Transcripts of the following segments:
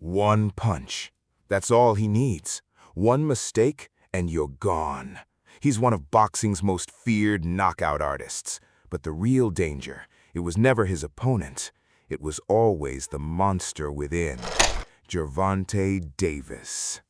One punch. That's all he needs. One mistake, and you're gone. He's one of boxing's most feared knockout artists. But the real danger, it was never his opponent. It was always the monster within. Gervonta Davis.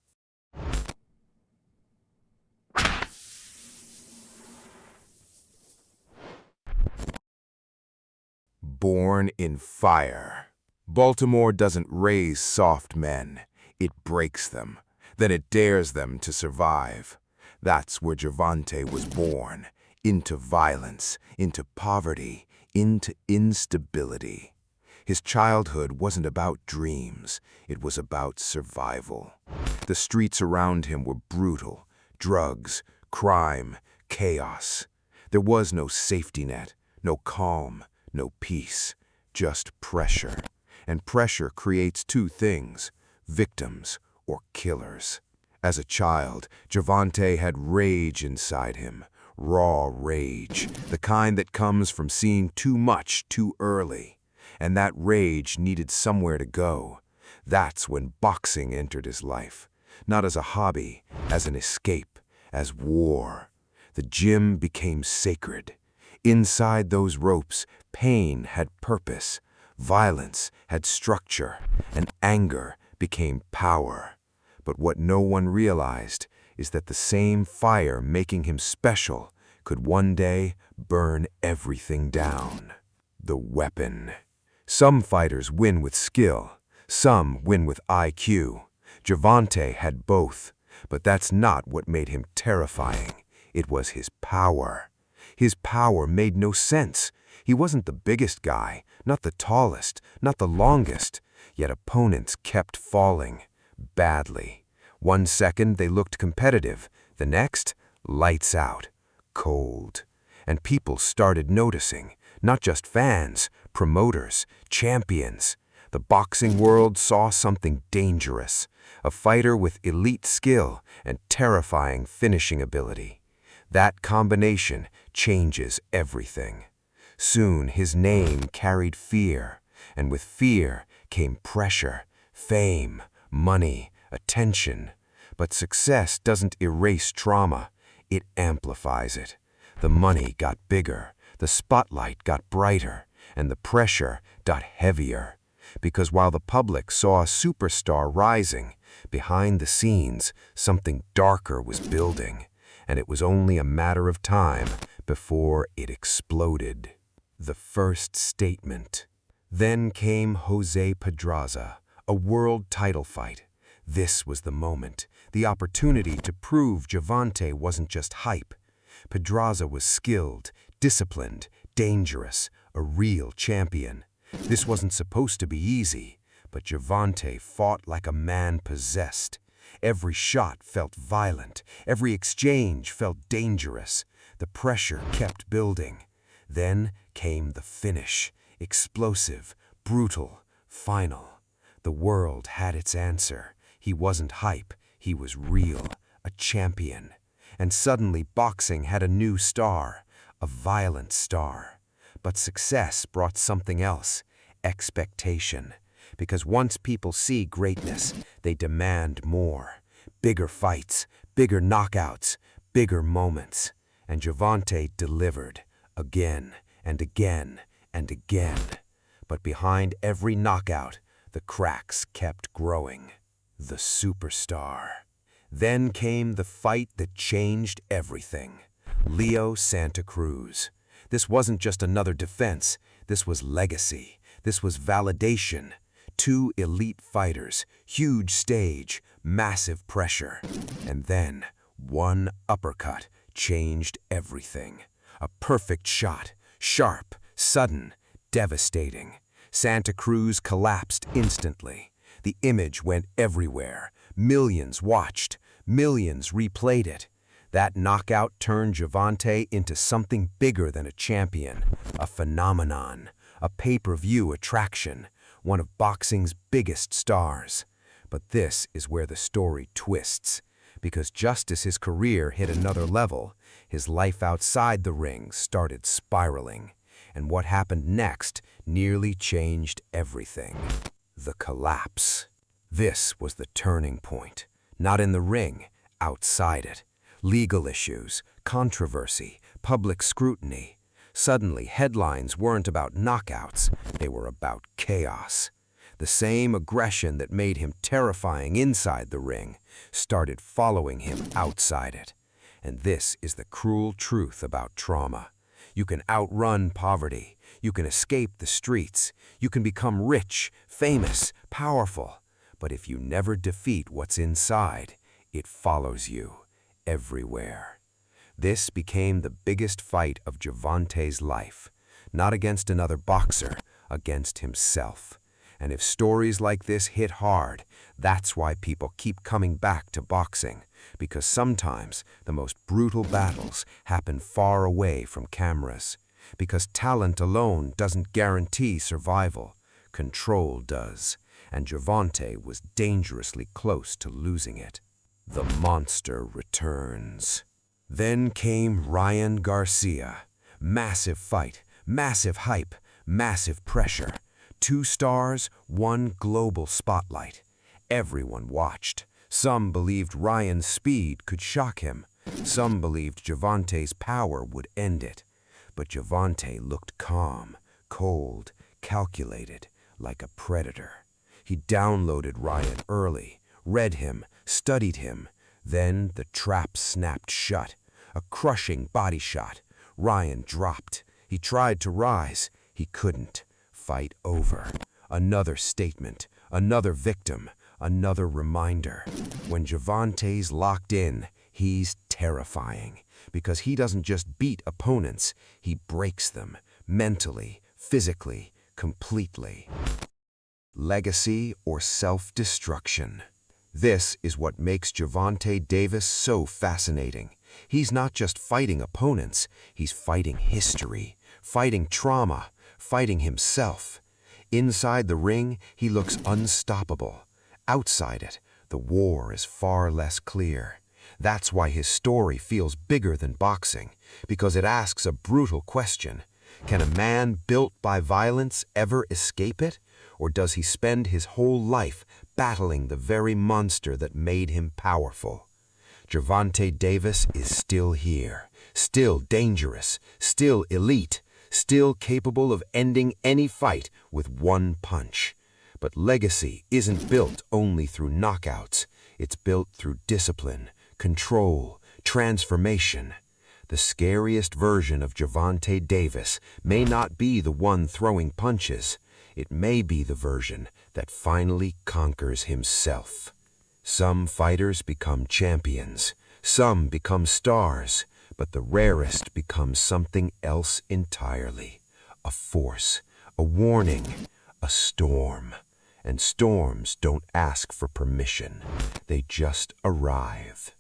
Born in fire. Baltimore doesn't raise soft men. It breaks them. Then it dares them to survive. That's where Gervonta was born. Into violence, into poverty, into instability. His childhood wasn't about dreams. It was about survival. The streets around him were brutal. Drugs, crime, chaos. There was no safety net, no calm, no peace, just pressure. And pressure creates two things, victims or killers. As a child, Gervonta had rage inside him, raw rage, the kind that comes from seeing too much too early. And that rage needed somewhere to go. That's when boxing entered his life, not as a hobby, as an escape, as war. The gym became sacred. Inside those ropes, pain had purpose, violence had structure, and anger became power. But what no one realized is that the same fire making him special could one day burn everything down. The weapon. Some fighters win with skill, some win with IQ. Gervonta had both, but that's not what made him terrifying. It was his power. His power made no sense. He wasn't the biggest guy, not the tallest, not the longest, yet opponents kept falling. Badly. One second they looked competitive, the next, lights out, cold. And people started noticing, not just fans, promoters, champions. The boxing world saw something dangerous, a fighter with elite skill and terrifying finishing ability. That combination changes everything. Soon his name carried fear, and with fear came pressure, fame, money, attention. But success doesn't erase trauma, it amplifies it. The money got bigger, the spotlight got brighter, and the pressure got heavier. Because while the public saw a superstar rising, behind the scenes something darker was building, and it was only a matter of time before it exploded. The first statement. Then came Jose Pedraza, a world title fight. This was the moment, the opportunity to prove Gervonta wasn't just hype. Pedraza was skilled, disciplined, dangerous, a real champion. This wasn't supposed to be easy, but Gervonta fought like a man possessed. Every shot felt violent, every exchange felt dangerous. The pressure kept building. Then came the finish, explosive, brutal, final. The world had its answer. He wasn't hype, he was real, a champion. And suddenly boxing had a new star, a violent star. But success brought something else, expectation. Because once people see greatness, they demand more. Bigger fights, bigger knockouts, bigger moments. And Gervonta delivered, again and again and again. But behind every knockout, the cracks kept growing. The superstar. Then came the fight that changed everything. Leo Santa Cruz. This wasn't just another defense. This was legacy. This was validation. Two elite fighters, huge stage, massive pressure. And then, one uppercut changed everything. A perfect shot, sharp, sudden, devastating. Santa Cruz collapsed instantly. The image went everywhere. Millions watched. Millions replayed it. That knockout turned Gervonta into something bigger than a champion, a phenomenon, a pay-per-view attraction, one of boxing's biggest stars. But this is where the story twists, because just as his career hit another level, his life outside the ring started spiraling, and what happened next nearly changed everything. The collapse. This was the turning point. Not in the ring, outside it. Legal issues, controversy, public scrutiny. Suddenly, headlines weren't about knockouts, they were about chaos. The same aggression that made him terrifying inside the ring started following him outside it. And this is the cruel truth about trauma. You can outrun poverty, you can escape the streets, you can become rich, famous, powerful. But if you never defeat what's inside, it follows you everywhere. This became the biggest fight of Gervonta's life, not against another boxer, against himself. And if stories like this hit hard, that's why people keep coming back to boxing, because sometimes the most brutal battles happen far away from cameras, because talent alone doesn't guarantee survival, control does, and Gervonta was dangerously close to losing it. The monster returns. Then came Ryan Garcia. Massive fight, massive hype, massive pressure. 2 stars, 1 global spotlight. Everyone watched. Some believed Ryan's speed could shock him. Some believed Gervonta's power would end it. But Gervonta looked calm, cold, calculated, like a predator. He downloaded Ryan early, read him, studied him. Then the trap snapped shut. A crushing body shot. Ryan dropped. He tried to rise. He couldn't. Fight over. Another statement, another victim, another reminder. When Gervonta's locked in, he's terrifying, because he doesn't just beat opponents, he breaks them, mentally, physically, completely. Legacy or self-destruction. This is what makes Gervonta Davis so fascinating. He's not just fighting opponents, he's fighting history, fighting trauma, fighting himself. Inside the ring, he looks unstoppable. Outside it, the war is far less clear. That's why his story feels bigger than boxing, because it asks a brutal question. Can a man built by violence ever escape it? Or does he spend his whole life battling the very monster that made him powerful? Gervonta Davis is still here, still dangerous, still elite, still capable of ending any fight with 1 punch. But legacy isn't built only through knockouts. It's built through discipline, control, transformation. The scariest version of Gervonta Davis may not be the one throwing punches. It may be the version that finally conquers himself. Some fighters become champions, some become stars, but the rarest become something else entirely. A force, a warning, a storm. And storms don't ask for permission. They just arrive.